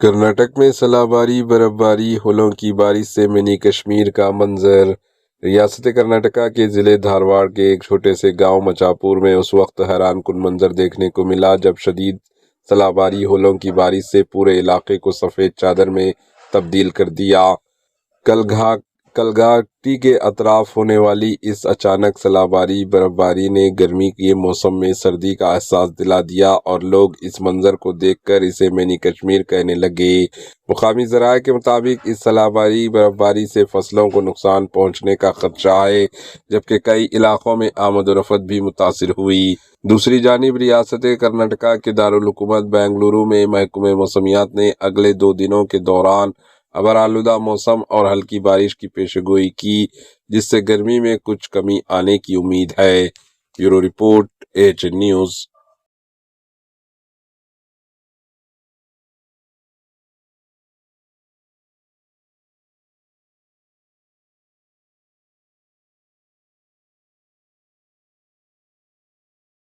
کرناٹک میں سیلاب باری برف باری ہولوں کی بارش سے منی کشمیر کا منظر۔ ریاست کرناٹکا کے ضلع دھارواڑ کے ایک چھوٹے سے گاؤں مچاپور میں اس وقت حیران کن منظر دیکھنے کو ملا جب شدید سیلاب باری ہولوں کی بارش سے پورے علاقے کو سفید چادر میں تبدیل کر دیا۔ کلگاٹی کے اطراف ہونے والی اس اچانک سیلاب باری برف باری نے گرمی کے موسم میں سردی کا احساس دلا دیا اور لوگ اس منظر کو دیکھ کر اسے منی کشمیر کہنے لگے۔ مقامی ذرائع کے مطابق اس سیلاب باری برف باری سے فصلوں کو نقصان پہنچنے کا خدشہ ہے، جبکہ کئی علاقوں میں آمد و رفت بھی متاثر ہوئی۔ دوسری جانب ریاست کرناٹکا کے دارالحکومت بنگلورو میں محکمہ موسمیات نے اگلے 2 دنوں کے دوران ابرآلودہ موسم اور ہلکی بارش کی پیشن گوئی کی، جس سے گرمی میں کچھ کمی آنے کی امید ہے۔ Bureau report, AHN news.